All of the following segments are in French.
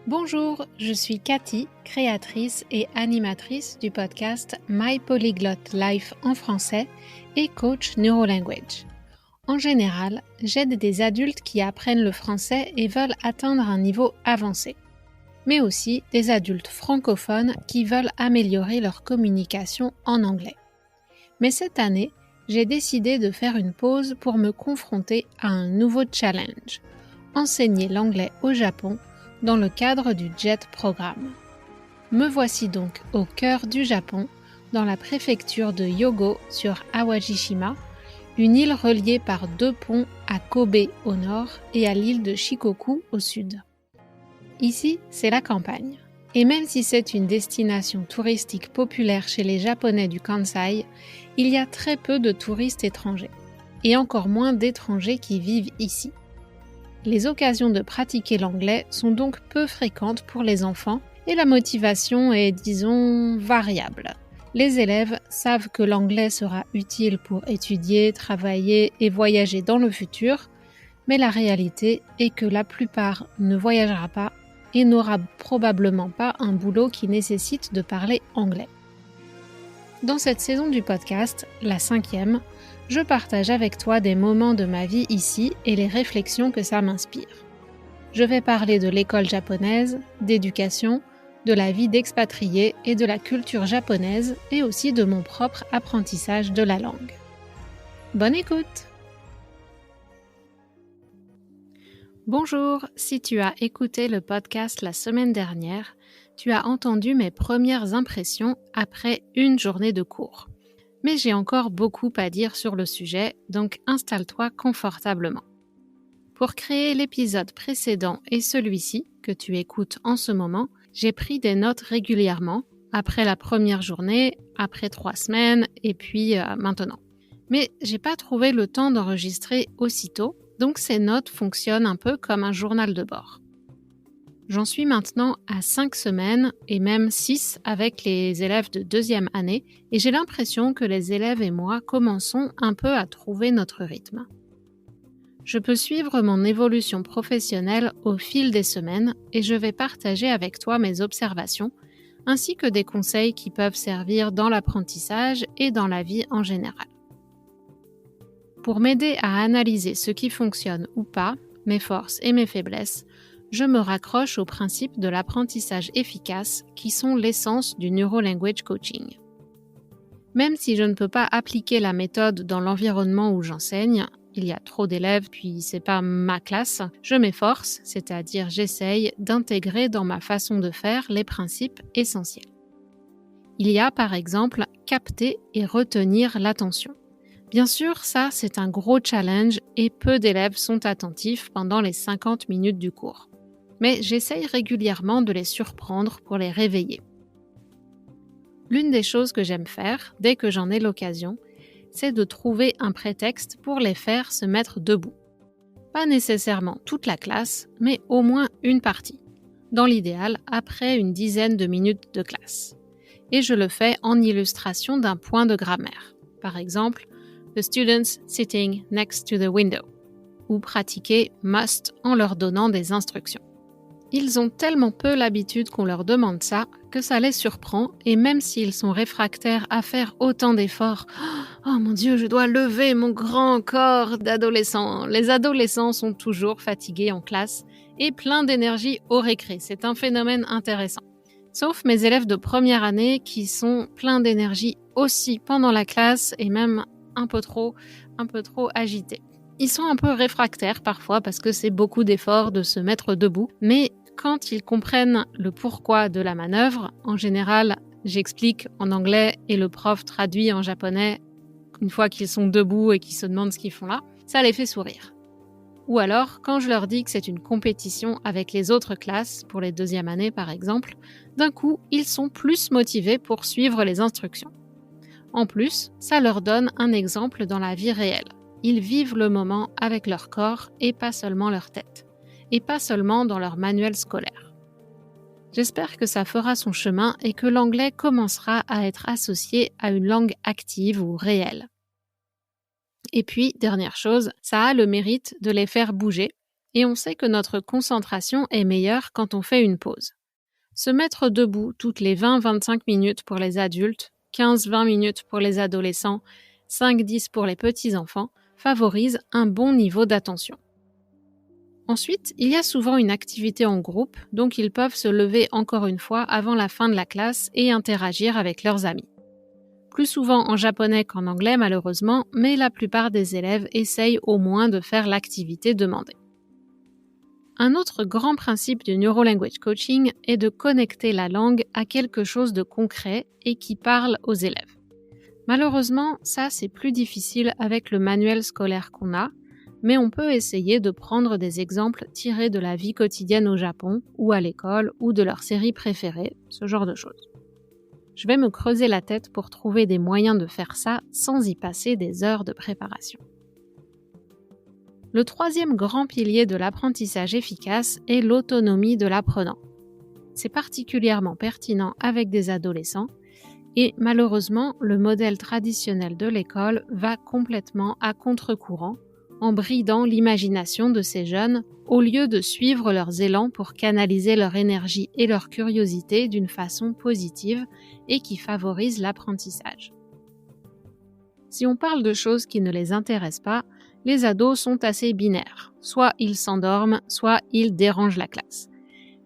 Bonjour, je suis Cathy, créatrice et animatrice du podcast My Polyglot Life en français et coach NeuroLanguage. En général, j'aide des adultes qui apprennent le français et veulent atteindre un niveau avancé, mais aussi des adultes francophones qui veulent améliorer leur communication en anglais. Mais cette année, j'ai décidé de faire une pause pour me confronter à un nouveau challenge, enseigner l'anglais au Japon dans le cadre du JET programme. Me voici donc au cœur du Japon, dans la préfecture de Hyogo sur Awajishima, une île reliée par 2 ponts à Kobe au nord et à l'île de Shikoku au sud. Ici, c'est la campagne. Et même si c'est une destination touristique populaire chez les Japonais du Kansai, il y a très peu de touristes étrangers, et encore moins d'étrangers qui vivent ici. Les occasions de pratiquer l'anglais sont donc peu fréquentes pour les enfants et la motivation est, disons, variable. Les élèves savent que l'anglais sera utile pour étudier, travailler et voyager dans le futur, mais la réalité est que la plupart ne voyagera pas et n'aura probablement pas un boulot qui nécessite de parler anglais. Dans cette saison du podcast, la 5e, je partage avec toi des moments de ma vie ici et les réflexions que ça m'inspire. Je vais parler de l'école japonaise, d'éducation, de la vie d'expatrié et de la culture japonaise et aussi de mon propre apprentissage de la langue. Bonne écoute! Bonjour, si tu as écouté le podcast la semaine dernière, tu as entendu mes premières impressions après une journée de cours. Mais j'ai encore beaucoup à dire sur le sujet, donc installe-toi confortablement. Pour créer l'épisode précédent et celui-ci, que tu écoutes en ce moment, j'ai pris des notes régulièrement, après la première journée, après 3 semaines et puis maintenant. Mais j'ai pas trouvé le temps d'enregistrer aussitôt, donc ces notes fonctionnent un peu comme un journal de bord. J'en suis maintenant à 5 semaines et même 6 avec les élèves de 2e année et j'ai l'impression que les élèves et moi commençons un peu à trouver notre rythme. Je peux suivre mon évolution professionnelle au fil des semaines et je vais partager avec toi mes observations ainsi que des conseils qui peuvent servir dans l'apprentissage et dans la vie en général. Pour m'aider à analyser ce qui fonctionne ou pas, mes forces et mes faiblesses, je me raccroche aux principes de l'apprentissage efficace qui sont l'essence du NeuroLanguage Coaching. Même si je ne peux pas appliquer la méthode dans l'environnement où j'enseigne, il y a trop d'élèves puis c'est pas ma classe, je m'efforce, c'est-à-dire j'essaye d'intégrer dans ma façon de faire les principes essentiels. Il y a par exemple capter et retenir l'attention. Bien sûr, ça c'est un gros challenge et peu d'élèves sont attentifs pendant les 50 minutes du cours. Mais j'essaye régulièrement de les surprendre pour les réveiller. L'une des choses que j'aime faire, dès que j'en ai l'occasion, c'est de trouver un prétexte pour les faire se mettre debout. Pas nécessairement toute la classe, mais au moins une partie. Dans l'idéal, après une dizaine de minutes de classe. Et je le fais en illustration d'un point de grammaire. Par exemple, The students sitting next to the window. Ou pratiquer must en leur donnant des instructions. Ils ont tellement peu l'habitude qu'on leur demande ça que ça les surprend et même s'ils sont réfractaires à faire autant d'efforts, « Oh mon Dieu, je dois lever mon grand corps d'adolescent !» Les adolescents sont toujours fatigués en classe et pleins d'énergie au récré. C'est un phénomène intéressant. Sauf mes élèves de première année qui sont pleins d'énergie aussi pendant la classe et même un peu trop agités. Ils sont un peu réfractaires parfois parce que c'est beaucoup d'efforts de se mettre debout, mais quand ils comprennent le pourquoi de la manœuvre, en général, j'explique en anglais et le prof traduit en japonais une fois qu'ils sont debout et qu'ils se demandent ce qu'ils font là, ça les fait sourire. Ou alors, quand je leur dis que c'est une compétition avec les autres classes, pour les 2e années par exemple, d'un coup, ils sont plus motivés pour suivre les instructions. En plus, ça leur donne un exemple dans la vie réelle. Ils vivent le moment avec leur corps et pas seulement leur tête. Et pas seulement dans leur manuel scolaire. J'espère que ça fera son chemin et que l'anglais commencera à être associé à une langue active ou réelle. Et puis, dernière chose, ça a le mérite de les faire bouger et on sait que notre concentration est meilleure quand on fait une pause. Se mettre debout toutes les 20-25 minutes pour les adultes, 15-20 minutes pour les adolescents, 5-10 pour les petits-enfants, favorise un bon niveau d'attention. Ensuite, il y a souvent une activité en groupe, donc ils peuvent se lever encore une fois avant la fin de la classe et interagir avec leurs amis. Plus souvent en japonais qu'en anglais malheureusement, mais la plupart des élèves essayent au moins de faire l'activité demandée. Un autre grand principe du Neuro-Language Coaching est de connecter la langue à quelque chose de concret et qui parle aux élèves. Malheureusement, ça c'est plus difficile avec le manuel scolaire qu'on a, mais on peut essayer de prendre des exemples tirés de la vie quotidienne au Japon ou à l'école ou de leurs séries préférées, ce genre de choses. Je vais me creuser la tête pour trouver des moyens de faire ça sans y passer des heures de préparation. Le troisième grand pilier de l'apprentissage efficace est l'autonomie de l'apprenant. C'est particulièrement pertinent avec des adolescents et malheureusement, le modèle traditionnel de l'école va complètement à contre-courant en bridant l'imagination de ces jeunes au lieu de suivre leurs élans pour canaliser leur énergie et leur curiosité d'une façon positive et qui favorise l'apprentissage. Si on parle de choses qui ne les intéressent pas, les ados sont assez binaires. Soit ils s'endorment, soit ils dérangent la classe.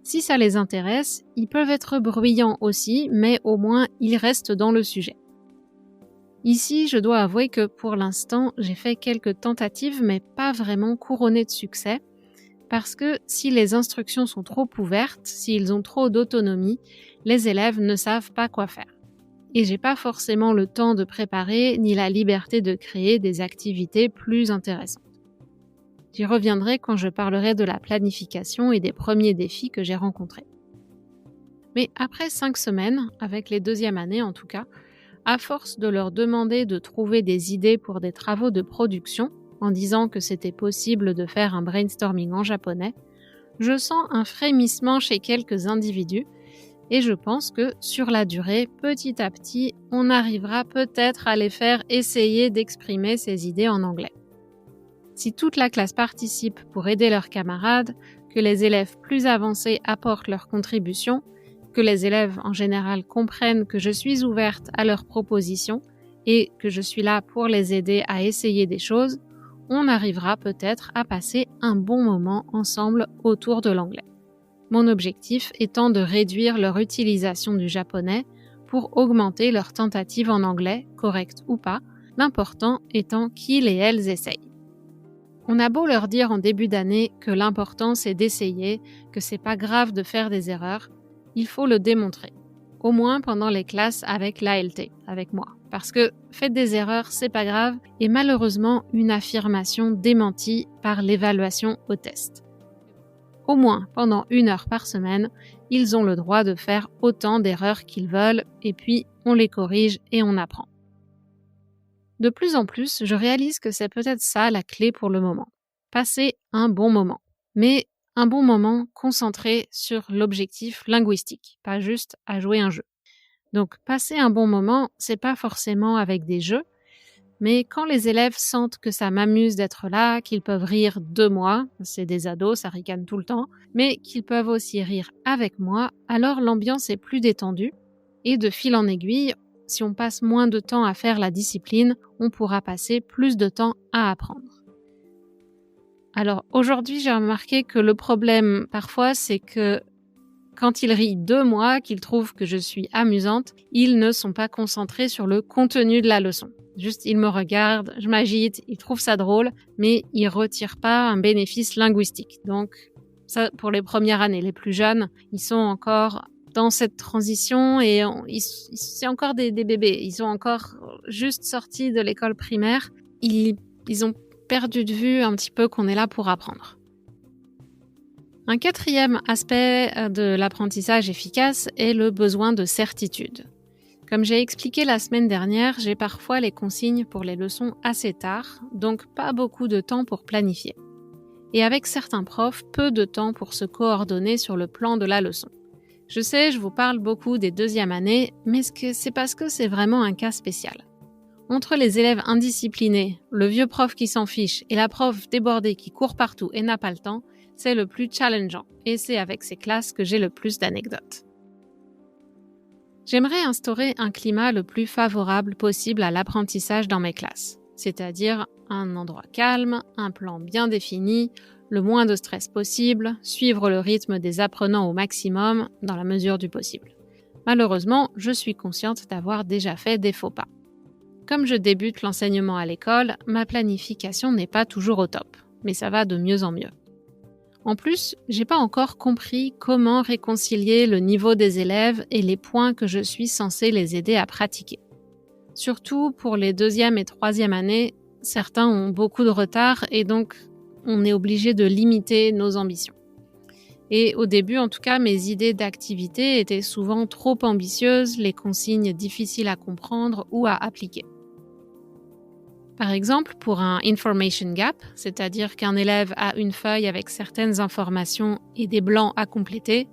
Si ça les intéresse, ils peuvent être bruyants aussi, mais au moins ils restent dans le sujet. Ici, je dois avouer que pour l'instant, j'ai fait quelques tentatives, mais pas vraiment couronnées de succès, parce que si les instructions sont trop ouvertes, s'ils ont trop d'autonomie, les élèves ne savent pas quoi faire. Et j'ai pas forcément le temps de préparer ni la liberté de créer des activités plus intéressantes. J'y reviendrai quand je parlerai de la planification et des premiers défis que j'ai rencontrés. Mais après 5 semaines, avec les deuxièmes années en tout cas, à force de leur demander de trouver des idées pour des travaux de production, en disant que c'était possible de faire un brainstorming en japonais, je sens un frémissement chez quelques individus et je pense que sur la durée, petit à petit, on arrivera peut-être à les faire essayer d'exprimer ces idées en anglais. Si toute la classe participe pour aider leurs camarades, que les élèves plus avancés apportent leur contribution, que les élèves en général comprennent que je suis ouverte à leurs propositions et que je suis là pour les aider à essayer des choses, on arrivera peut-être à passer un bon moment ensemble autour de l'anglais. Mon objectif étant de réduire leur utilisation du japonais pour augmenter leurs tentatives en anglais, correctes ou pas, l'important étant qu'ils et elles essayent. On a beau leur dire en début d'année que l'important c'est d'essayer, que c'est pas grave de faire des erreurs, il faut le démontrer. Au moins pendant les classes avec l'ALT, avec moi. Parce que faites des erreurs, c'est pas grave, et malheureusement une affirmation démentie par l'évaluation au test. Au moins pendant 1 heure par semaine, ils ont le droit de faire autant d'erreurs qu'ils veulent, et puis on les corrige et on apprend. De plus en plus, je réalise que c'est peut-être ça la clé pour le moment. Passer un bon moment. Mais un bon moment concentré sur l'objectif linguistique, pas juste à jouer un jeu. Donc, passer un bon moment, c'est pas forcément avec des jeux, mais quand les élèves sentent que ça m'amuse d'être là, qu'ils peuvent rire de moi, c'est des ados, ça ricane tout le temps, mais qu'ils peuvent aussi rire avec moi, alors l'ambiance est plus détendue, et de fil en aiguille, si on passe moins de temps à faire la discipline, on pourra passer plus de temps à apprendre. Alors aujourd'hui, j'ai remarqué que le problème parfois, c'est que quand ils rient de moi, qu'ils trouvent que je suis amusante, ils ne sont pas concentrés sur le contenu de la leçon. Juste, ils me regardent, je m'agite, ils trouvent ça drôle, mais ils retirent pas un bénéfice linguistique. Donc, ça, pour les premières années, les plus jeunes, ils sont encore dans cette transition et c'est encore des bébés. Ils sont encore juste sortis de l'école primaire. Ils ont perdu de vue un petit peu qu'on est là pour apprendre. Un quatrième aspect de l'apprentissage efficace est le besoin de certitude. Comme j'ai expliqué la semaine dernière, j'ai parfois les consignes pour les leçons assez tard, donc pas beaucoup de temps pour planifier. Et avec certains profs, peu de temps pour se coordonner sur le plan de la leçon. Je sais, je vous parle beaucoup des deuxièmes années, mais c'est parce que c'est vraiment un cas spécial. Entre les élèves indisciplinés, le vieux prof qui s'en fiche et la prof débordée qui court partout et n'a pas le temps, c'est le plus challengeant et c'est avec ces classes que j'ai le plus d'anecdotes. J'aimerais instaurer un climat le plus favorable possible à l'apprentissage dans mes classes, c'est-à-dire un endroit calme, un plan bien défini, le moins de stress possible, suivre le rythme des apprenants au maximum dans la mesure du possible. Malheureusement, je suis consciente d'avoir déjà fait des faux pas. Comme je débute l'enseignement à l'école, ma planification n'est pas toujours au top, mais ça va de mieux en mieux. En plus, j'ai pas encore compris comment réconcilier le niveau des élèves et les points que je suis censée les aider à pratiquer. Surtout pour les 2e et 3e années, certains ont beaucoup de retard et donc on est obligé de limiter nos ambitions. Et au début, en tout cas, mes idées d'activité étaient souvent trop ambitieuses, les consignes difficiles à comprendre ou à appliquer. Par exemple, pour un information gap, c'est-à-dire qu'un élève a une feuille avec certaines informations et des blancs à compléter,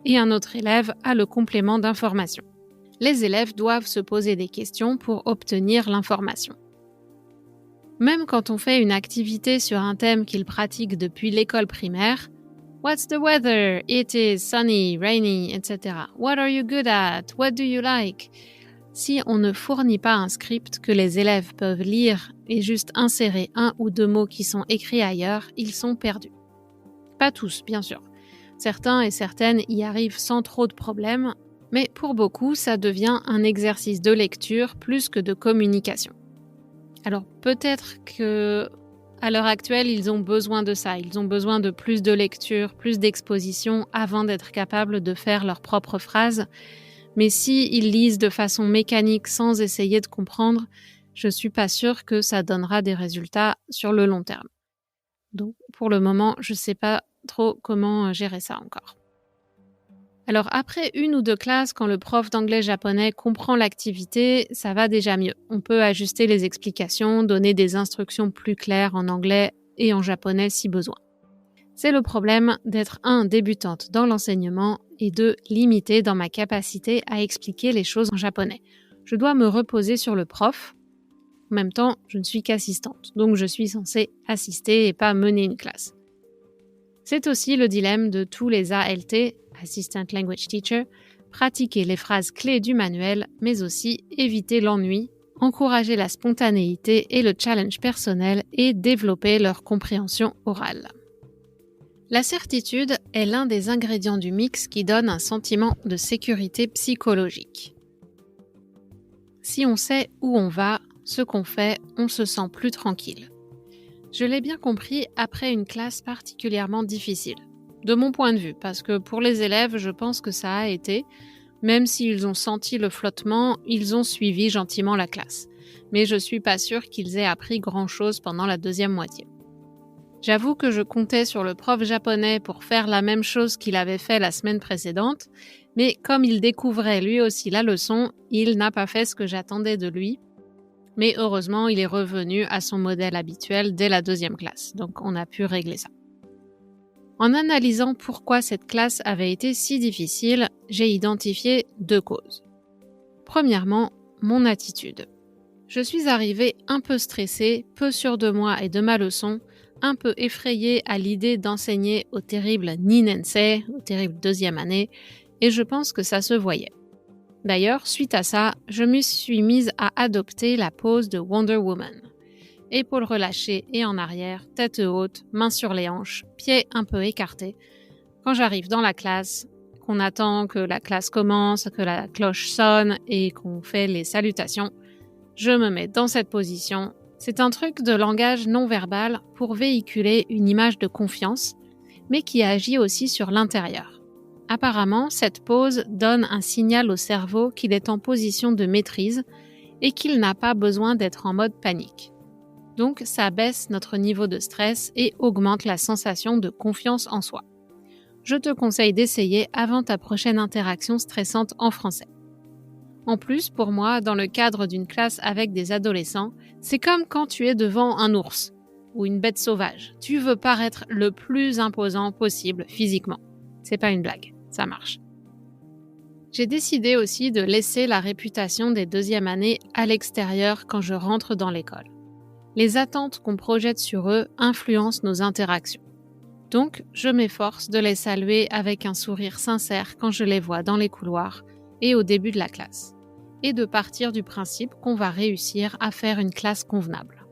et un autre élève a le complément d'information. Les élèves doivent se poser des questions pour obtenir l'information. Même quand on fait une activité sur un thème qu'ils pratiquent depuis l'école primaire, What's the weather? It is sunny, rainy, etc. What are you good at? What do you like? Si on ne fournit pas un script que les élèves peuvent lire et juste insérer 1 ou 2 mots qui sont écrits ailleurs, ils sont perdus. Pas tous, bien sûr. Certains et certaines y arrivent sans trop de problèmes, mais pour beaucoup, ça devient un exercice de lecture plus que de communication. Alors peut-être que à l'heure actuelle, ils ont besoin de ça. Ils ont besoin de plus de lecture, plus d'exposition avant d'être capables de faire leurs propres phrases. Mais s'ils lisent de façon mécanique sans essayer de comprendre, je suis pas sûre que ça donnera des résultats sur le long terme. Donc pour le moment, je sais pas trop comment gérer ça encore. Alors après 1 ou 2 classes, quand le prof d'anglais-japonais comprend l'activité, ça va déjà mieux. On peut ajuster les explications, donner des instructions plus claires en anglais et en japonais si besoin. C'est le problème d'être 1 débutante dans l'enseignement et 2 limitée dans ma capacité à expliquer les choses en japonais. Je dois me reposer sur le prof. En même temps, je ne suis qu'assistante, donc je suis censée assister et pas mener une classe. C'est aussi le dilemme de tous les ALT, Assistant Language Teacher, pratiquer les phrases clés du manuel, mais aussi éviter l'ennui, encourager la spontanéité et le challenge personnel et développer leur compréhension orale. La certitude est l'un des ingrédients du mix qui donne un sentiment de sécurité psychologique. Si on sait où on va, ce qu'on fait, on se sent plus tranquille. Je l'ai bien compris après une classe particulièrement difficile. De mon point de vue, parce que pour les élèves, je pense que ça a été, même s'ils ont senti le flottement, ils ont suivi gentiment la classe. Mais je suis pas sûre qu'ils aient appris grand-chose pendant la 2e moitié. J'avoue que je comptais sur le prof japonais pour faire la même chose qu'il avait fait la semaine précédente, mais comme il découvrait lui aussi la leçon, il n'a pas fait ce que j'attendais de lui. Mais heureusement, il est revenu à son modèle habituel dès la 2e classe, donc on a pu régler ça. En analysant pourquoi cette classe avait été si difficile, j'ai identifié 2 causes. Premièrement, mon attitude. Je suis arrivée un peu stressée, peu sûre de moi et de ma leçon, un peu effrayée à l'idée d'enseigner au terrible Ninensei, au terrible 2e année, et je pense que ça se voyait. D'ailleurs, suite à ça, je me suis mise à adopter la pose de Wonder Woman. Épaules relâchées et en arrière, tête haute, mains sur les hanches, pieds un peu écartés. Quand j'arrive dans la classe, qu'on attend que la classe commence, que la cloche sonne et qu'on fait les salutations, je me mets dans cette position. C'est un truc de langage non verbal pour véhiculer une image de confiance, mais qui agit aussi sur l'intérieur. Apparemment, cette pose donne un signal au cerveau qu'il est en position de maîtrise et qu'il n'a pas besoin d'être en mode panique. Donc, ça baisse notre niveau de stress et augmente la sensation de confiance en soi. Je te conseille d'essayer avant ta prochaine interaction stressante en français. En plus, pour moi, dans le cadre d'une classe avec des adolescents, c'est comme quand tu es devant un ours ou une bête sauvage. Tu veux paraître le plus imposant possible physiquement. C'est pas une blague, ça marche. J'ai décidé aussi de laisser la réputation des 2e années à l'extérieur quand je rentre dans l'école. Les attentes qu'on projette sur eux influencent nos interactions. Donc, je m'efforce de les saluer avec un sourire sincère quand je les vois dans les couloirs et au début de la classe, et de partir du principe qu'on va réussir à faire une classe convenable.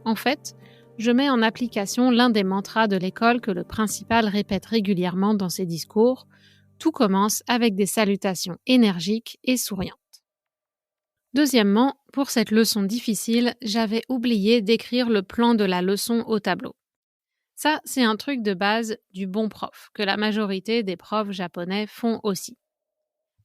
En fait, je mets en application l'un des mantras de l'école que le principal répète régulièrement dans ses discours. Tout commence avec des salutations énergiques et souriantes. Deuxièmement, pour cette leçon difficile, j'avais oublié d'écrire le plan de la leçon au tableau. Ça, c'est un truc de base du bon prof, que la majorité des profs japonais font aussi.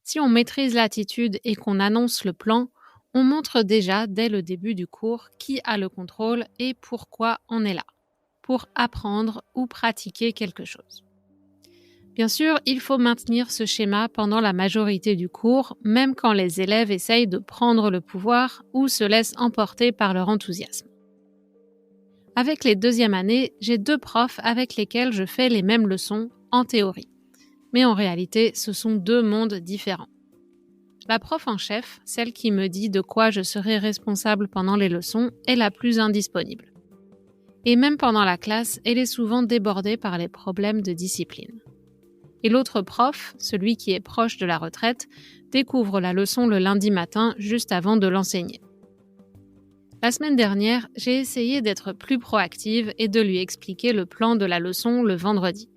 Si on maîtrise l'attitude et qu'on annonce le plan, on montre déjà dès le début du cours qui a le contrôle et pourquoi on est là, pour apprendre ou pratiquer quelque chose. Bien sûr, il faut maintenir ce schéma pendant la majorité du cours, même quand les élèves essayent de prendre le pouvoir ou se laissent emporter par leur enthousiasme. Avec les deuxièmes années, j'ai 2 profs avec lesquels je fais les mêmes leçons en théorie. Mais en réalité, ce sont 2 mondes différents. La prof en chef, celle qui me dit de quoi je serai responsable pendant les leçons, est la plus indisponible. Et même pendant la classe, elle est souvent débordée par les problèmes de discipline. Et l'autre prof, celui qui est proche de la retraite, découvre la leçon le lundi matin juste avant de l'enseigner. La semaine dernière, j'ai essayé d'être plus proactive et de lui expliquer le plan de la leçon le vendredi.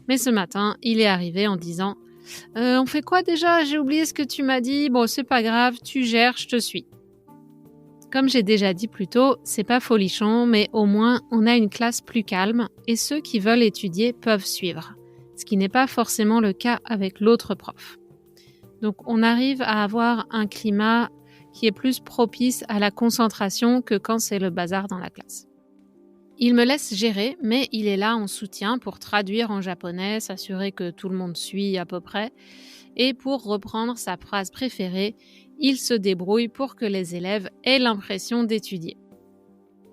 Mais ce matin, il est arrivé en disant « On fait quoi déjà ? J'ai oublié ce que tu m'as dit. Bon, c'est pas grave, tu gères, je te suis. » Comme j'ai déjà dit plus tôt, c'est pas folichon, mais au moins on a une classe plus calme et ceux qui veulent étudier peuvent suivre, ce qui n'est pas forcément le cas avec l'autre prof. Donc on arrive à avoir un climat qui est plus propice à la concentration que quand c'est le bazar dans la classe. Il me laisse gérer, mais il est là en soutien pour traduire en japonais, s'assurer que tout le monde suit à peu près, et pour reprendre sa phrase préférée, il se débrouille pour que les élèves aient l'impression d'étudier.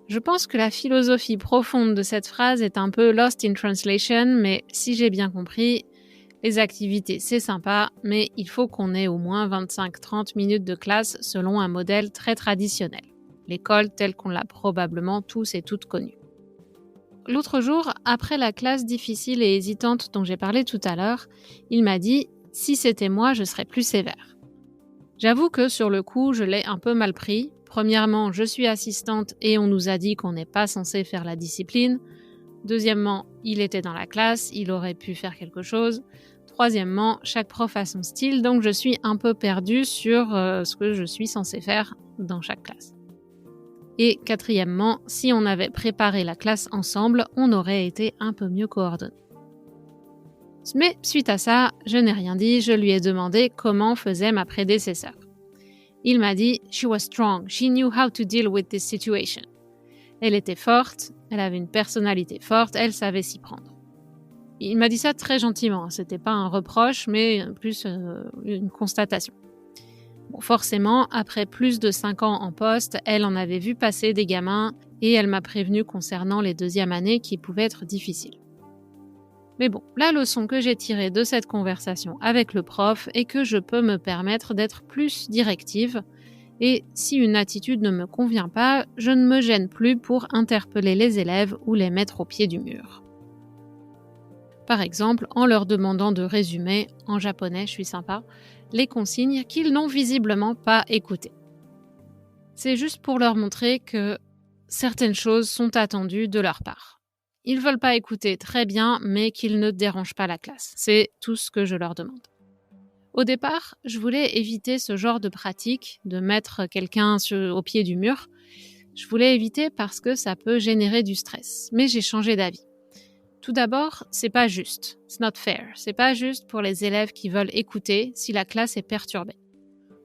Je pense que la philosophie profonde de cette phrase est un peu lost in translation, mais si j'ai bien compris, les activités c'est sympa, mais il faut qu'on ait au moins 25-30 minutes de classe selon un modèle très traditionnel, l'école telle qu'on l'a probablement tous et toutes connue. L'autre jour, après la classe difficile et hésitante dont j'ai parlé tout à l'heure, il m'a dit « Si c'était moi, je serais plus sévère ». J'avoue que sur le coup, je l'ai un peu mal pris. Premièrement, je suis assistante et on nous a dit qu'on n'est pas censé faire la discipline. Deuxièmement, il était dans la classe, il aurait pu faire quelque chose. Troisièmement, chaque prof a son style, donc je suis un peu perdue sur ce que je suis censée faire dans chaque classe. Et quatrièmement, si on avait préparé la classe ensemble, on aurait été un peu mieux coordonnés. Mais suite à ça, je n'ai rien dit, je lui ai demandé comment faisait ma prédécesseure. Il m'a dit « She was strong, she knew how to deal with this situation ». Elle était forte, elle avait une personnalité forte, elle savait s'y prendre. Il m'a dit ça très gentiment, c'était pas un reproche, mais plus une constatation. Bon, forcément, après plus de 5 ans en poste, elle en avait vu passer des gamins et elle m'a prévenu concernant les deuxièmes années qui pouvaient être difficiles. Mais bon, la leçon que j'ai tirée de cette conversation avec le prof est que je peux me permettre d'être plus directive et si une attitude ne me convient pas, je ne me gêne plus pour interpeller les élèves ou les mettre au pied du mur. Par exemple, en leur demandant de résumer, en japonais, je suis sympa, les consignes qu'ils n'ont visiblement pas écoutées. C'est juste pour leur montrer que certaines choses sont attendues de leur part. Ils veulent pas écouter très bien, mais qu'ils ne dérangent pas la classe. C'est tout ce que je leur demande. Au départ, je voulais éviter ce genre de pratique, de mettre quelqu'un au pied du mur. Je voulais éviter parce que ça peut générer du stress. Mais j'ai changé d'avis. Tout d'abord, c'est pas juste. It's not fair. C'est pas juste pour les élèves qui veulent écouter si la classe est perturbée.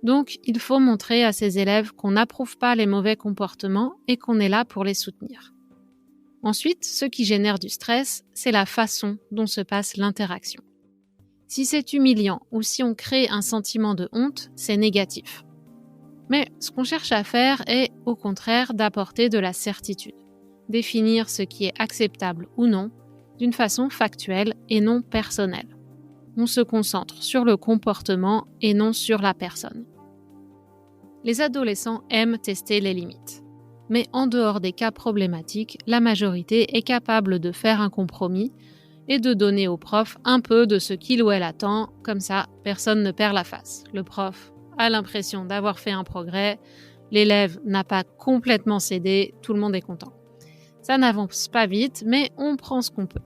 Donc, il faut montrer à ces élèves qu'on n'approuve pas les mauvais comportements et qu'on est là pour les soutenir. Ensuite, ce qui génère du stress, c'est la façon dont se passe l'interaction. Si c'est humiliant ou si on crée un sentiment de honte, c'est négatif. Mais ce qu'on cherche à faire est, au contraire, d'apporter de la certitude, définir ce qui est acceptable ou non, d'une façon factuelle et non personnelle. On se concentre sur le comportement et non sur la personne. Les adolescents aiment tester les limites. mais en dehors des cas problématiques, la majorité est capable de faire un compromis et de donner au prof un peu de ce qu'il ou elle attend, comme ça, personne ne perd la face. Le prof a l'impression d'avoir fait un progrès, l'élève n'a pas complètement cédé, tout le monde est content. Ça n'avance pas vite, mais on prend ce qu'on peut.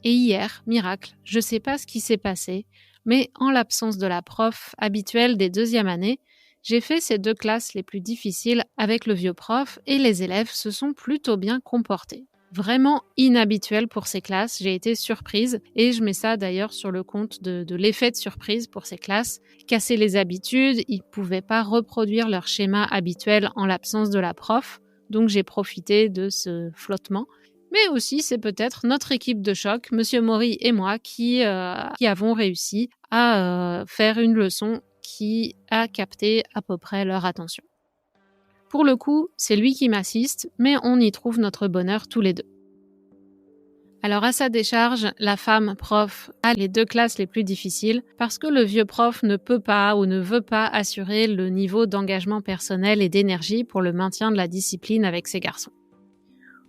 Et hier, miracle, je ne sais pas ce qui s'est passé, mais en l'absence de la prof habituelle des deuxièmes années, j'ai fait ces 2 classes les plus difficiles avec le vieux prof et les élèves se sont plutôt bien comportés. Vraiment inhabituel pour ces classes, j'ai été surprise et je mets ça d'ailleurs sur le compte de l'effet de surprise pour ces classes. Casser les habitudes, ils ne pouvaient pas reproduire leur schéma habituel en l'absence de la prof, donc j'ai profité de ce flottement. Mais aussi, c'est peut-être notre équipe de choc, Monsieur Maury et moi, qui avons réussi à faire une leçon qui a capté à peu près leur attention. Pour le coup, c'est lui qui m'assiste, mais on y trouve notre bonheur tous les deux. Alors à sa décharge, la femme prof a les 2 classes les plus difficiles parce que le vieux prof ne peut pas ou ne veut pas assurer le niveau d'engagement personnel et d'énergie pour le maintien de la discipline avec ses garçons.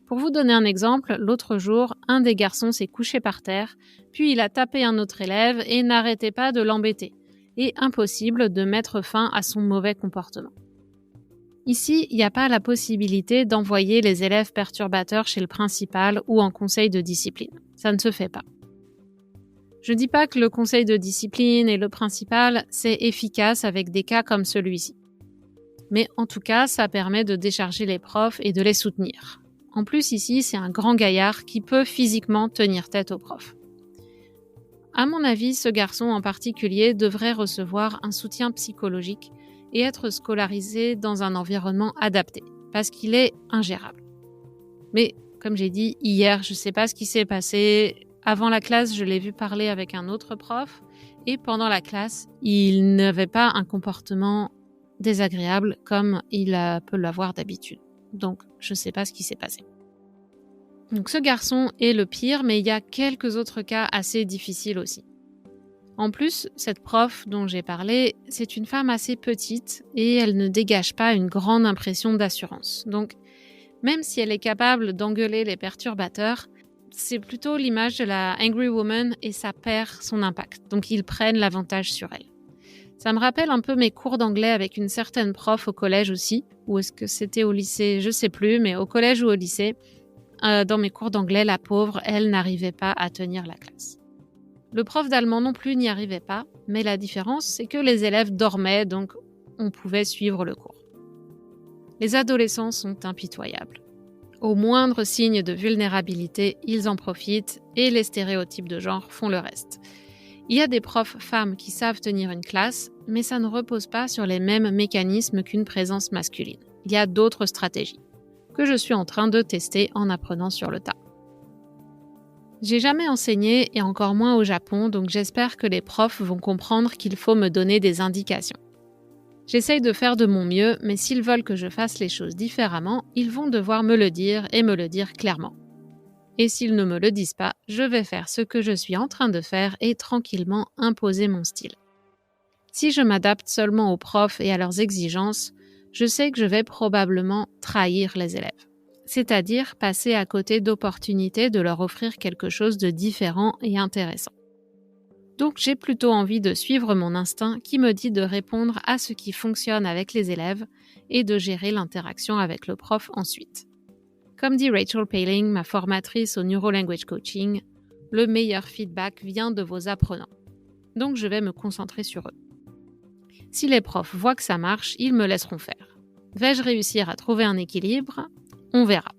Pour vous donner un exemple, l'autre jour, un des garçons s'est couché par terre, puis il a tapé un autre élève et n'arrêtait pas de l'embêter. Et impossible de mettre fin à son mauvais comportement. Ici, il n'y a pas la possibilité d'envoyer les élèves perturbateurs chez le principal ou en conseil de discipline. Ça ne se fait pas. Je ne dis pas que le conseil de discipline et le principal, c'est efficace avec des cas comme celui-ci. Mais en tout cas, ça permet de décharger les profs et de les soutenir. En plus, ici, c'est un grand gaillard qui peut physiquement tenir tête aux profs. À mon avis, ce garçon en particulier devrait recevoir un soutien psychologique et être scolarisé dans un environnement adapté, parce qu'il est ingérable. Mais, comme j'ai dit, hier, je ne sais pas ce qui s'est passé. Avant la classe, je l'ai vu parler avec un autre prof, et pendant la classe, il n'avait pas un comportement désagréable comme il peut l'avoir d'habitude. Donc, je ne sais pas ce qui s'est passé. Donc ce garçon est le pire, mais il y a quelques autres cas assez difficiles aussi. En plus, cette prof dont j'ai parlé, c'est une femme assez petite et elle ne dégage pas une grande impression d'assurance. Donc, même si elle est capable d'engueuler les perturbateurs, c'est plutôt l'image de la angry woman et ça perd son impact. Donc, ils prennent l'avantage sur elle. Ça me rappelle un peu mes cours d'anglais avec une certaine prof au collège aussi, ou est-ce que c'était au lycée, je sais plus, mais au collège ou au lycée, dans mes cours d'anglais, la pauvre, elle n'arrivait pas à tenir la classe. Le prof d'allemand non plus n'y arrivait pas, mais la différence, c'est que les élèves dormaient, donc on pouvait suivre le cours. Les adolescents sont impitoyables. Au moindre signe de vulnérabilité, ils en profitent et les stéréotypes de genre font le reste. Il y a des profs femmes qui savent tenir une classe, mais ça ne repose pas sur les mêmes mécanismes qu'une présence masculine. Il y a d'autres stratégies que je suis en train de tester en apprenant sur le tas. J'ai jamais enseigné et encore moins au Japon, donc j'espère que les profs vont comprendre qu'il faut me donner des indications. J'essaye de faire de mon mieux, mais s'ils veulent que je fasse les choses différemment, ils vont devoir me le dire et me le dire clairement. Et s'ils ne me le disent pas, je vais faire ce que je suis en train de faire et tranquillement imposer mon style. Si je m'adapte seulement aux profs et à leurs exigences, je sais que je vais probablement trahir les élèves. C'est-à-dire passer à côté d'opportunités de leur offrir quelque chose de différent et intéressant. Donc j'ai plutôt envie de suivre mon instinct qui me dit de répondre à ce qui fonctionne avec les élèves et de gérer l'interaction avec le prof ensuite. Comme dit Rachel Paling, ma formatrice au Neuro Language Coaching, le meilleur feedback vient de vos apprenants. Donc je vais me concentrer sur eux. Si les profs voient que ça marche, ils me laisseront faire. Vais-je réussir à trouver un équilibre ? On verra.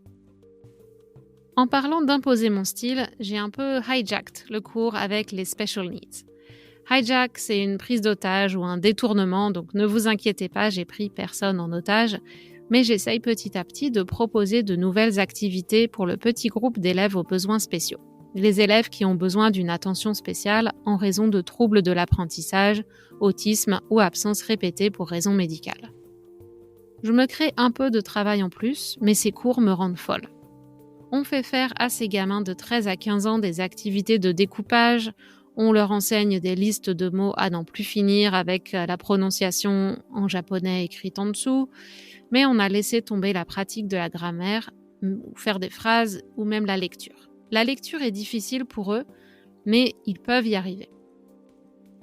En parlant d'imposer mon style, j'ai un peu hijacked le cours avec les special needs. Hijack, c'est une prise d'otage ou un détournement, donc ne vous inquiétez pas, j'ai pris personne en otage, mais j'essaye petit à petit de proposer de nouvelles activités pour le petit groupe d'élèves aux besoins spéciaux. Les élèves qui ont besoin d'une attention spéciale en raison de troubles de l'apprentissage, autisme ou absence répétée pour raisons médicales. Je me crée un peu de travail en plus, mais ces cours me rendent folle. On fait faire à ces gamins de 13 à 15 ans des activités de découpage, On leur enseigne des listes de mots à n'en plus finir avec la prononciation en japonais écrite en dessous, mais on a laissé tomber la pratique de la grammaire, ou faire des phrases, ou même la lecture. La lecture est difficile pour eux, mais ils peuvent y arriver.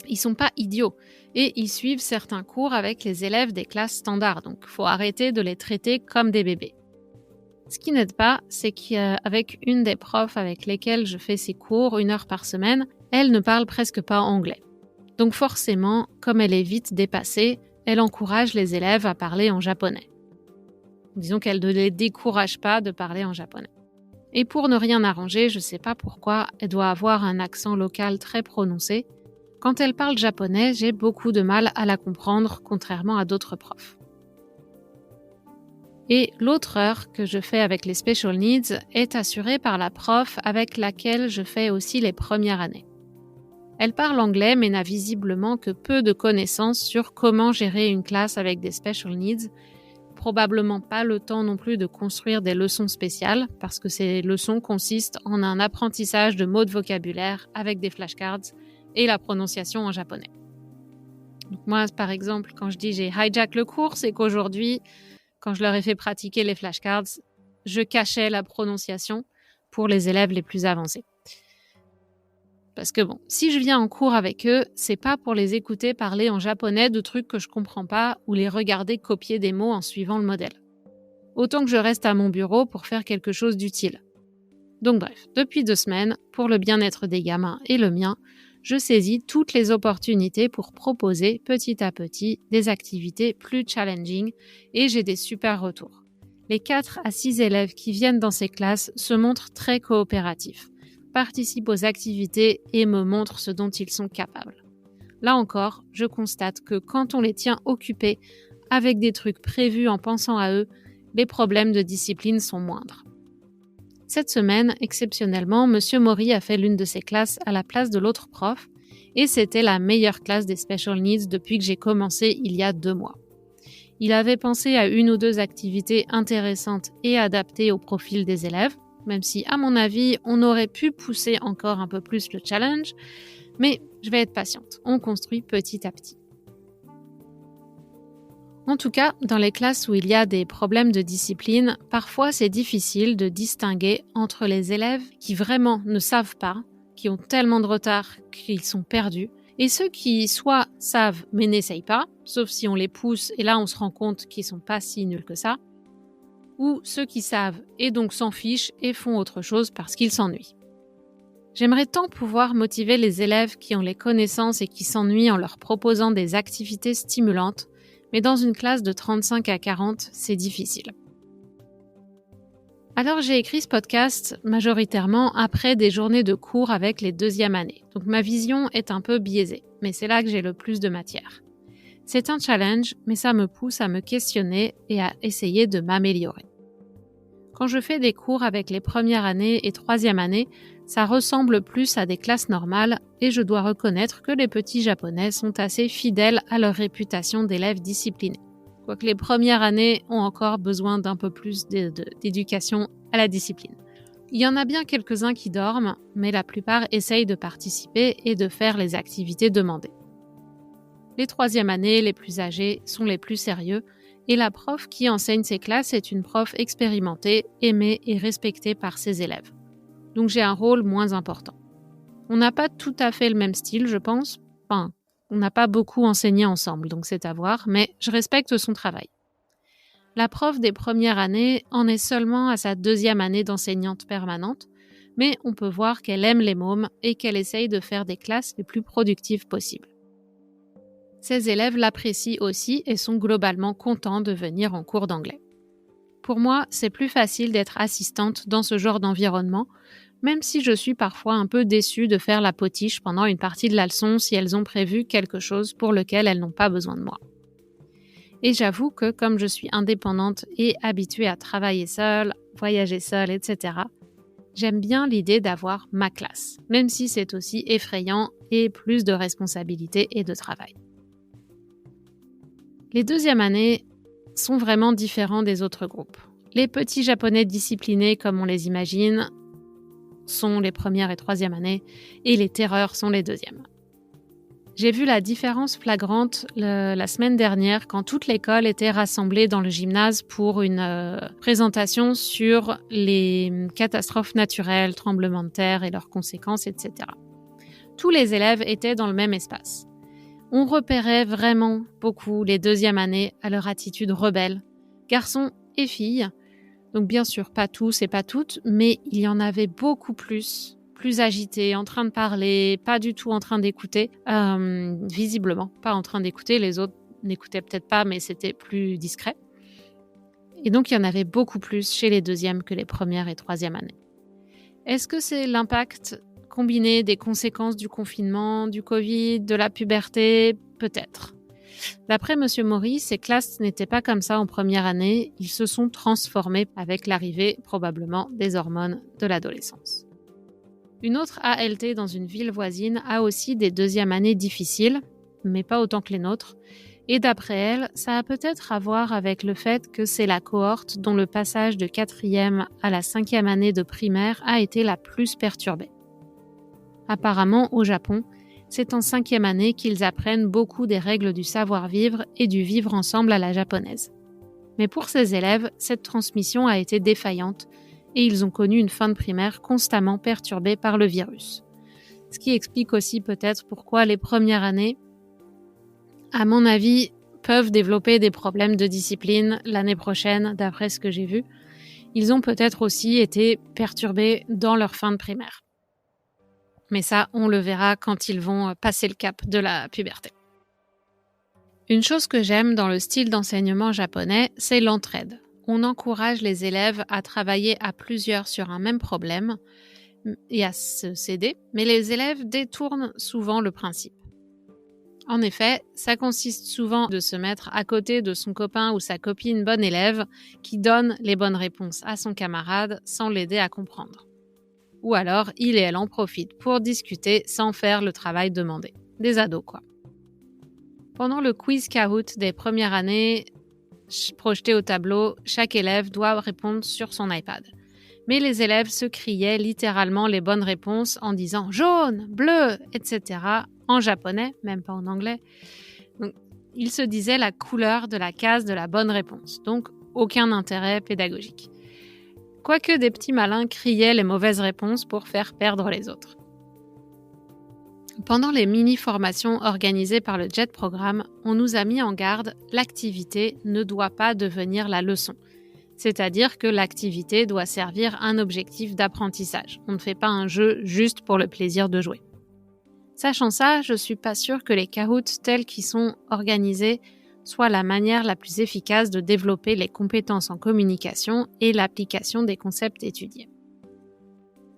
Ils sont pas idiots et ils suivent certains cours avec les élèves des classes standards, donc il faut arrêter de les traiter comme des bébés. Ce qui n'aide pas, c'est qu'avec une des profs avec lesquelles je fais ces cours 1 heure par semaine, elle ne parle presque pas anglais. Donc forcément, comme elle est vite dépassée, elle encourage les élèves à parler en japonais. Disons qu'elle ne les décourage pas de parler en japonais. Et pour ne rien arranger, je ne sais pas pourquoi, elle doit avoir un accent local très prononcé. Quand elle parle japonais, j'ai beaucoup de mal à la comprendre, contrairement à d'autres profs. Et l'autre heure que je fais avec les special needs est assurée par la prof avec laquelle je fais aussi les premières années. Elle parle anglais mais n'a visiblement que peu de connaissances sur comment gérer une classe avec des special needs. Probablement pas le temps non plus de construire des leçons spéciales parce que ces leçons consistent en un apprentissage de mots de vocabulaire avec des flashcards et la prononciation en japonais. Donc moi, par exemple, quand je dis j'ai hijack le cours, c'est qu'aujourd'hui, quand je leur ai fait pratiquer les flashcards, je cachais la prononciation pour les élèves les plus avancés. Parce que bon, si je viens en cours avec eux, c'est pas pour les écouter parler en japonais de trucs que je comprends pas ou les regarder copier des mots en suivant le modèle. Autant que je reste à mon bureau pour faire quelque chose d'utile. Donc bref, depuis 2 semaines, pour le bien-être des gamins et le mien, je saisis toutes les opportunités pour proposer petit à petit des activités plus challenging et j'ai des super retours. Les 4 à 6 élèves qui viennent dans ces classes se montrent très coopératifs, participent aux activités et me montrent ce dont ils sont capables. Là encore, je constate que quand on les tient occupés avec des trucs prévus en pensant à eux, les problèmes de discipline sont moindres. Cette semaine, exceptionnellement, M. Mori a fait l'une de ses classes à la place de l'autre prof et c'était la meilleure classe des special needs depuis que j'ai commencé il y a 2 mois. Il avait pensé à 1 ou 2 activités intéressantes et adaptées au profil des élèves, même si, à mon avis, on aurait pu pousser encore un peu plus le challenge, mais je vais être patiente, on construit petit à petit. En tout cas, dans les classes où il y a des problèmes de discipline, parfois c'est difficile de distinguer entre les élèves qui vraiment ne savent pas, qui ont tellement de retard qu'ils sont perdus, et ceux qui soit savent mais n'essayent pas, sauf si on les pousse et là on se rend compte qu'ils sont pas si nuls que ça, ou ceux qui savent et donc s'en fichent et font autre chose parce qu'ils s'ennuient. J'aimerais tant pouvoir motiver les élèves qui ont les connaissances et qui s'ennuient en leur proposant des activités stimulantes, mais dans une classe de 35 à 40, c'est difficile. Alors j'ai écrit ce podcast majoritairement après des journées de cours avec les 2e années. Donc ma vision est un peu biaisée, mais c'est là que j'ai le plus de matière. C'est un challenge, mais ça me pousse à me questionner et à essayer de m'améliorer. Quand je fais des cours avec les 1res années et 3e années, ça ressemble plus à des classes normales et je dois reconnaître que les petits japonais sont assez fidèles à leur réputation d'élèves disciplinés. Quoique les 1res années ont encore besoin d'un peu plus d'éducation à la discipline. Il y en a bien quelques-uns qui dorment, mais la plupart essayent de participer et de faire les activités demandées. Les 3e années, les plus âgés, sont les plus sérieux et la prof qui enseigne ces classes est une prof expérimentée, aimée et respectée par ses élèves. Donc j'ai un rôle moins important. On n'a pas tout à fait le même style, je pense. Enfin, on n'a pas beaucoup enseigné ensemble, donc c'est à voir, mais je respecte son travail. La prof des 1res années en est seulement à sa 2e année d'enseignante permanente, mais on peut voir qu'elle aime les mômes et qu'elle essaye de faire des classes les plus productives possibles. Ses élèves l'apprécient aussi et sont globalement contents de venir en cours d'anglais. Pour moi, c'est plus facile d'être assistante dans ce genre d'environnement, même si je suis parfois un peu déçue de faire la potiche pendant une partie de la leçon si elles ont prévu quelque chose pour lequel elles n'ont pas besoin de moi. Et j'avoue que comme je suis indépendante et habituée à travailler seule, voyager seule, etc., j'aime bien l'idée d'avoir ma classe, même si c'est aussi effrayant et plus de responsabilités et de travail. Les 2e années sont vraiment différents des autres groupes. Les petits japonais disciplinés comme on les imagine, sont les premières et troisième années et les terreurs sont les deuxièmes. J'ai vu la différence flagrante la semaine dernière quand toute l'école était rassemblée dans le gymnase pour une présentation sur les catastrophes naturelles, tremblements de terre et leurs conséquences, etc. Tous les élèves étaient dans le même espace. On repérait vraiment beaucoup les deuxièmes années à leur attitude rebelle, garçons et filles. Donc bien sûr, pas tous et pas toutes, mais il y en avait beaucoup plus agités, en train de parler, pas du tout en train d'écouter, visiblement, pas en train d'écouter. Les autres n'écoutaient peut-être pas, mais c'était plus discret. Et donc, il y en avait beaucoup plus chez les deuxièmes que les premières et troisièmes années. Est-ce que c'est l'impact combiné des conséquences du confinement, du Covid, de la puberté? Peut-être. D'après M. Maury, ces classes n'étaient pas comme ça en première année. Ils se sont transformés avec l'arrivée, probablement, des hormones de l'adolescence. Une autre ALT dans une ville voisine a aussi des deuxièmes années difficiles, mais pas autant que les nôtres. Et d'après elle, ça a peut-être à voir avec le fait que c'est la cohorte dont le passage de 4e à la 5e année de primaire a été la plus perturbée. Apparemment, au Japon, c'est en 5e année qu'ils apprennent beaucoup des règles du savoir-vivre et du vivre ensemble à la japonaise. Mais pour ces élèves, cette transmission a été défaillante et ils ont connu une fin de primaire constamment perturbée par le virus. Ce qui explique aussi peut-être pourquoi les premières années, à mon avis, peuvent développer des problèmes de discipline l'année prochaine, d'après ce que j'ai vu. Ils ont peut-être aussi été perturbés dans leur fin de primaire. Mais ça, on le verra quand ils vont passer le cap de la puberté. Une chose que j'aime dans le style d'enseignement japonais, c'est l'entraide. On encourage les élèves à travailler à plusieurs sur un même problème et à se s'aider, mais les élèves détournent souvent le principe. En effet, ça consiste souvent de se mettre à côté de son copain ou sa copine bonne élève qui donne les bonnes réponses à son camarade sans l'aider à comprendre. Ou alors, il et elle en profitent pour discuter sans faire le travail demandé. Des ados, quoi. Pendant le quiz Kahoot des premières années, projeté au tableau, chaque élève doit répondre sur son iPad. Mais les élèves se criaient littéralement les bonnes réponses en disant « jaune, bleu », etc. en japonais, même pas en anglais. Donc, ils se disaient la couleur de la case de la bonne réponse, donc aucun intérêt pédagogique. Quoique des petits malins criaient les mauvaises réponses pour faire perdre les autres. Pendant les mini-formations organisées par le JET Programme, on nous a mis en garde, l'activité ne doit pas devenir la leçon. C'est-à-dire que l'activité doit servir un objectif d'apprentissage. On ne fait pas un jeu juste pour le plaisir de jouer. Sachant ça, je suis pas sûre que les Kahoots tels qu'ils sont organisés soient la manière la plus efficace de développer les compétences en communication et l'application des concepts étudiés.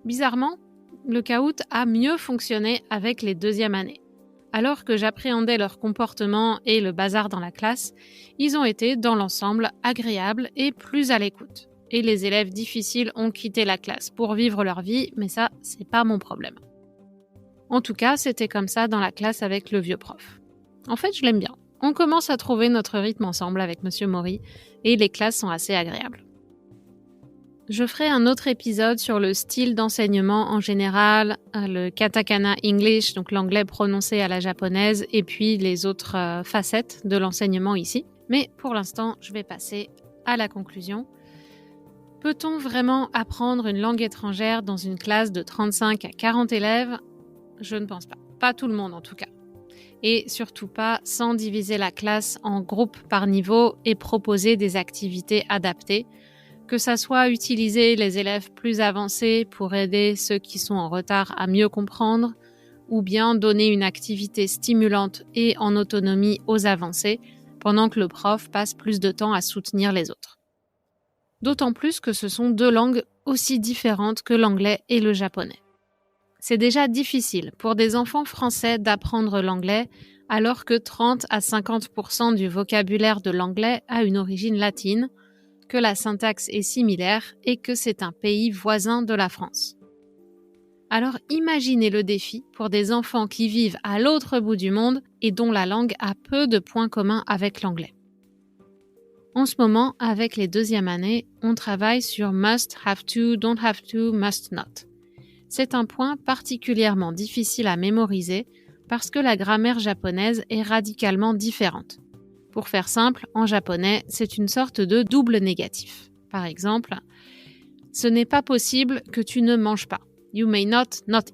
Bizarrement, le Kahoot a mieux fonctionné avec les deuxièmes années. Alors que j'appréhendais leur comportement et le bazar dans la classe, ils ont été, dans l'ensemble, agréables et plus à l'écoute. Et les élèves difficiles ont quitté la classe pour vivre leur vie, mais ça, c'est pas mon problème. En tout cas, c'était comme ça dans la classe avec le vieux prof. En fait, je l'aime bien. On commence à trouver notre rythme ensemble avec M. Maury et les classes sont assez agréables. Je ferai un autre épisode sur le style d'enseignement en général, le katakana English, donc l'anglais prononcé à la japonaise, et puis les autres facettes de l'enseignement ici. Mais pour l'instant, je vais passer à la conclusion. Peut-on vraiment apprendre une langue étrangère dans une classe de 35 à 40 élèves ? Je ne pense pas. Pas tout le monde en tout cas. Et surtout pas sans diviser la classe en groupes par niveau et proposer des activités adaptées. Que ça soit utiliser les élèves plus avancés pour aider ceux qui sont en retard à mieux comprendre, ou bien donner une activité stimulante et en autonomie aux avancés, pendant que le prof passe plus de temps à soutenir les autres. D'autant plus que ce sont deux langues aussi différentes que l'anglais et le japonais. C'est déjà difficile pour des enfants français d'apprendre l'anglais, alors que 30 à 50% du vocabulaire de l'anglais a une origine latine, que la syntaxe est similaire et que c'est un pays voisin de la France. Alors imaginez le défi pour des enfants qui vivent à l'autre bout du monde et dont la langue a peu de points communs avec l'anglais. En ce moment, avec les deuxièmes années, on travaille sur must, have to, don't have to, must not. C'est un point particulièrement difficile à mémoriser parce que la grammaire japonaise est radicalement différente. Pour faire simple, en japonais, c'est une sorte de double négatif. Par exemple, ce n'est pas possible que tu ne manges pas. You may not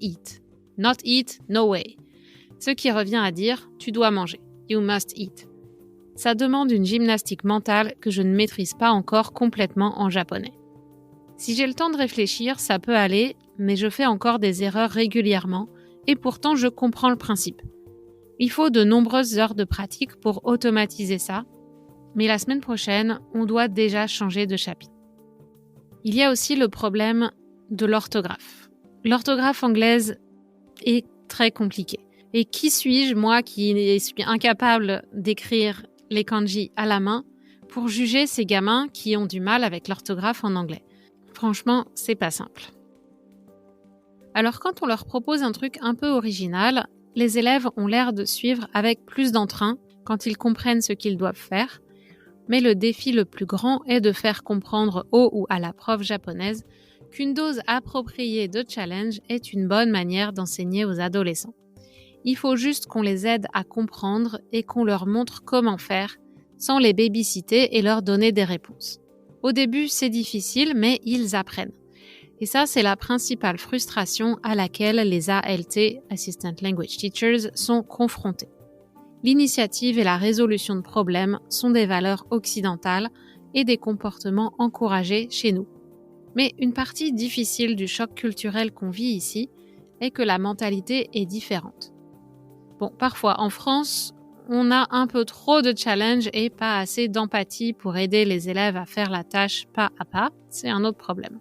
eat. Not eat, no way. Ce qui revient à dire tu dois manger. You must eat. Ça demande une gymnastique mentale que je ne maîtrise pas encore complètement en japonais. Si j'ai le temps de réfléchir, ça peut aller, mais je fais encore des erreurs régulièrement et pourtant je comprends le principe. Il faut de nombreuses heures de pratique pour automatiser ça, mais la semaine prochaine, on doit déjà changer de chapitre. Il y a aussi le problème de l'orthographe. L'orthographe anglaise est très compliquée. Et qui suis-je, moi, qui suis incapable d'écrire les kanji à la main, pour juger ces gamins qui ont du mal avec l'orthographe en anglais? Franchement, c'est pas simple. Alors quand on leur propose un truc un peu original, les élèves ont l'air de suivre avec plus d'entrain quand ils comprennent ce qu'ils doivent faire, mais le défi le plus grand est de faire comprendre au ou à la prof japonaise qu'une dose appropriée de challenge est une bonne manière d'enseigner aux adolescents. Il faut juste qu'on les aide à comprendre et qu'on leur montre comment faire sans les babysitter et leur donner des réponses. Au début, c'est difficile, mais ils apprennent. Et ça, c'est la principale frustration à laquelle les ALT, Assistant Language Teachers, sont confrontés. L'initiative et la résolution de problèmes sont des valeurs occidentales et des comportements encouragés chez nous. Mais une partie difficile du choc culturel qu'on vit ici est que la mentalité est différente. Bon, parfois en France, on a un peu trop de challenge et pas assez d'empathie pour aider les élèves à faire la tâche pas à pas, c'est un autre problème.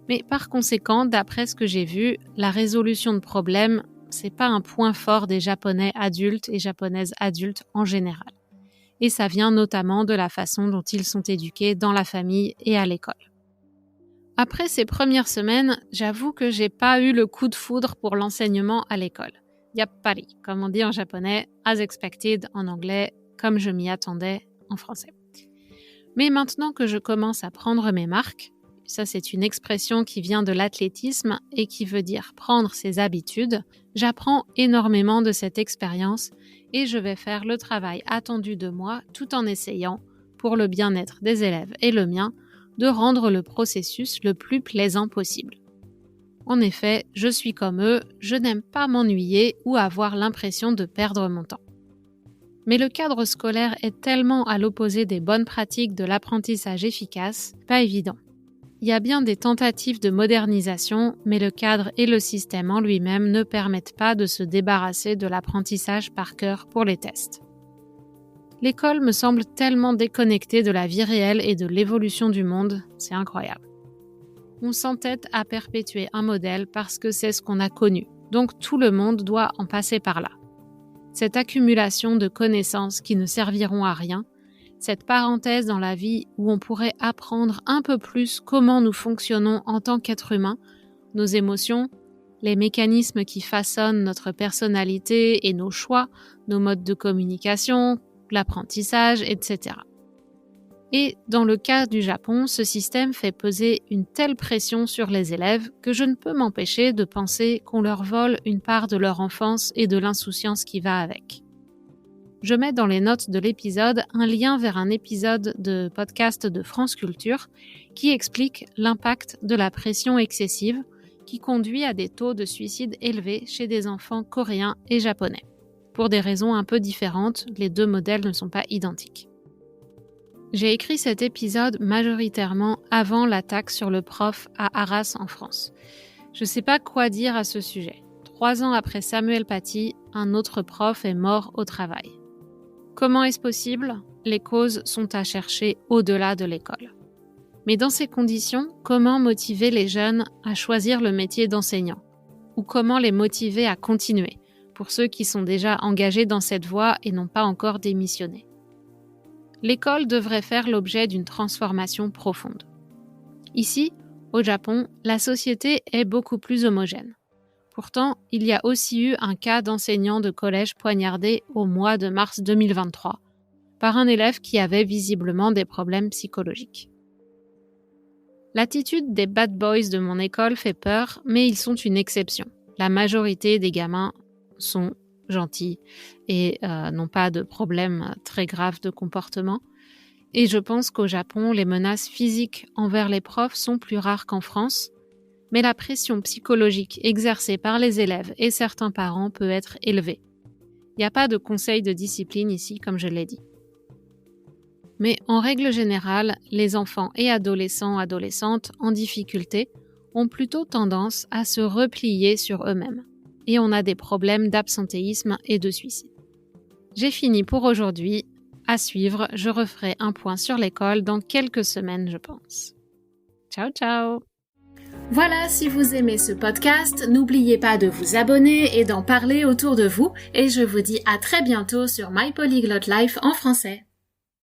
Mais par conséquent, d'après ce que j'ai vu, la résolution de problèmes, c'est pas un point fort des Japonais adultes et Japonaises adultes en général. Et ça vient notamment de la façon dont ils sont éduqués dans la famille et à l'école. Après ces premières semaines, j'avoue que j'ai pas eu le coup de foudre pour l'enseignement à l'école. Yappari, comme on dit en japonais, as expected en anglais, comme je m'y attendais en français. Mais maintenant que je commence à prendre mes marques, ça c'est une expression qui vient de l'athlétisme et qui veut dire prendre ses habitudes, j'apprends énormément de cette expérience et je vais faire le travail attendu de moi tout en essayant, pour le bien-être des élèves et le mien, de rendre le processus le plus plaisant possible. En effet, je suis comme eux, je n'aime pas m'ennuyer ou avoir l'impression de perdre mon temps. Mais le cadre scolaire est tellement à l'opposé des bonnes pratiques de l'apprentissage efficace, pas évident. Il y a bien des tentatives de modernisation, mais le cadre et le système en lui-même ne permettent pas de se débarrasser de l'apprentissage par cœur pour les tests. L'école me semble tellement déconnectée de la vie réelle et de l'évolution du monde, c'est incroyable. On s'entête à perpétuer un modèle parce que c'est ce qu'on a connu, donc tout le monde doit en passer par là. Cette accumulation de connaissances qui ne serviront à rien, cette parenthèse dans la vie où on pourrait apprendre un peu plus comment nous fonctionnons en tant qu'êtres humains, nos émotions, les mécanismes qui façonnent notre personnalité et nos choix, nos modes de communication, l'apprentissage, etc. Et dans le cas du Japon, ce système fait peser une telle pression sur les élèves que je ne peux m'empêcher de penser qu'on leur vole une part de leur enfance et de l'insouciance qui va avec. Je mets dans les notes de l'épisode un lien vers un épisode de podcast de France Culture qui explique l'impact de la pression excessive qui conduit à des taux de suicide élevés chez des enfants coréens et japonais. Pour des raisons un peu différentes, les deux modèles ne sont pas identiques. J'ai écrit cet épisode majoritairement avant l'attaque sur le prof à Arras en France. Je ne sais pas quoi dire à ce sujet. 3 ans après Samuel Paty, un autre prof est mort au travail. Comment est-ce possible ? Les causes sont à chercher au-delà de l'école. Mais dans ces conditions, comment motiver les jeunes à choisir le métier d'enseignant ? Ou comment les motiver à continuer, pour ceux qui sont déjà engagés dans cette voie et n'ont pas encore démissionné ? L'école devrait faire l'objet d'une transformation profonde. Ici, au Japon, la société est beaucoup plus homogène. Pourtant, il y a aussi eu un cas d'enseignant de collège poignardé au mois de mars 2023 par un élève qui avait visiblement des problèmes psychologiques. L'attitude des bad boys de mon école fait peur, mais ils sont une exception. La majorité des gamins sont gentils et n'ont pas de problèmes très graves de comportement. Et je pense qu'au Japon, les menaces physiques envers les profs sont plus rares qu'en France, mais la pression psychologique exercée par les élèves et certains parents peut être élevée. Il n'y a pas de conseil de discipline ici, comme je l'ai dit. Mais en règle générale, les enfants et adolescentes en difficulté ont plutôt tendance à se replier sur eux-mêmes. Et on a des problèmes d'absentéisme et de suicide. J'ai fini pour aujourd'hui. À suivre, je referai un point sur l'école dans quelques semaines, je pense. Ciao, ciao! Voilà, si vous aimez ce podcast, n'oubliez pas de vous abonner et d'en parler autour de vous. Et je vous dis à très bientôt sur My Polyglot Life en français.